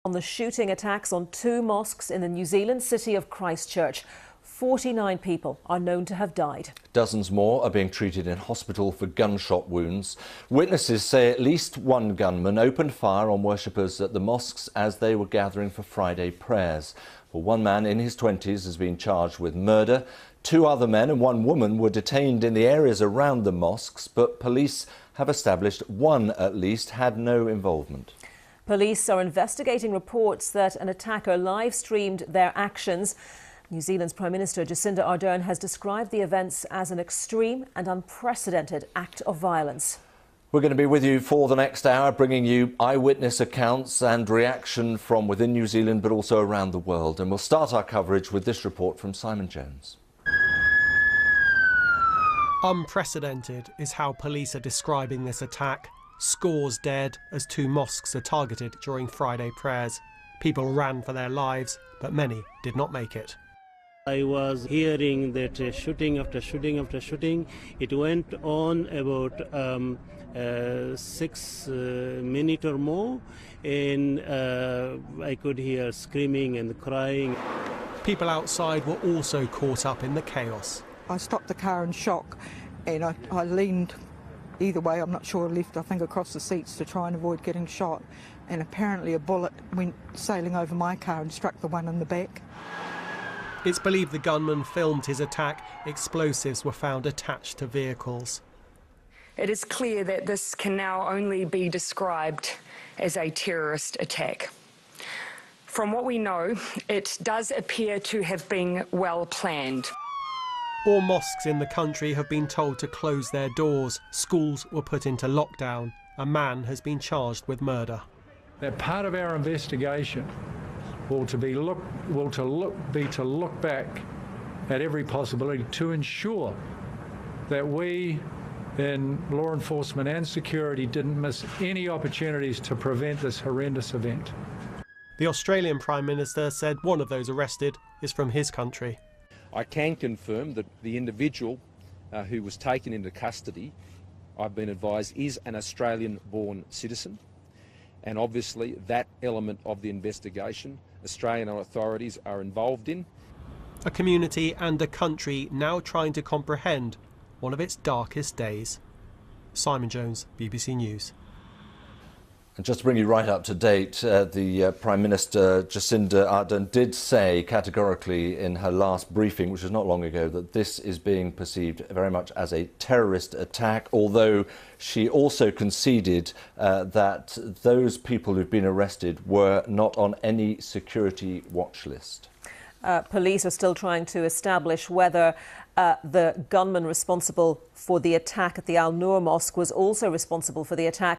On the shooting attacks on two mosques in the New Zealand city of Christchurch. 49 people are known to have died. Dozens more are being treated in hospital for gunshot wounds. Witnesses say at least one gunman opened fire on worshippers at the mosques as they were gathering for Friday prayers. Well, one man in his 20s has been charged with murder. Two other men and one woman were detained in the areas around the mosques, but police have established one at least had no involvement. Police are investigating reports that an attacker live-streamed their actions. New Zealand's Prime Minister Jacinda Ardern has described the events as an extreme and unprecedented act of violence. We're going to be with you for the next hour, bringing you eyewitness accounts and reaction from within New Zealand, but also around the world. And we'll start our coverage with this report from Simon Jones. Unprecedented is how police are describing this attack. Scores dead as two mosques are targeted during Friday prayers. People ran for their lives, but many did not make it. I was hearing that shooting after shooting after shooting. It went on about 6 minutes or more, and I could hear screaming and crying. People outside were also caught up in the chaos. I stopped the car in shock, and I leaned either way, I'm not sure, left I think across the seats to try and avoid getting shot, and apparently a bullet went sailing over my car and struck the one in the back. It's believed the gunman filmed his attack. Explosives were found attached to vehicles. It is clear that this can now only be described as a terrorist attack. From what we know, it does appear to have been well planned. All mosques in the country have been told to close their doors. Schools were put into lockdown. A man has been charged with murder. That part of our investigation will be to look back at every possibility to ensure that we in law enforcement and security didn't miss any opportunities to prevent this horrendous event. The Australian Prime Minister said one of those arrested is from his country. I can confirm that the individual who was taken into custody, I've been advised, is an Australian-born citizen. And obviously that element of the investigation Australian authorities are involved in. A community and a country now trying to comprehend one of its darkest days. Simon Jones, BBC News. And just to bring you right up to date, the Prime Minister Jacinda Ardern did say categorically in her last briefing, which was not long ago, that this is being perceived very much as a terrorist attack, although she also conceded that those people who've been arrested were not on any security watch list. Police are still trying to establish whether the gunman responsible for the attack at the Al Noor Mosque was also responsible for the attack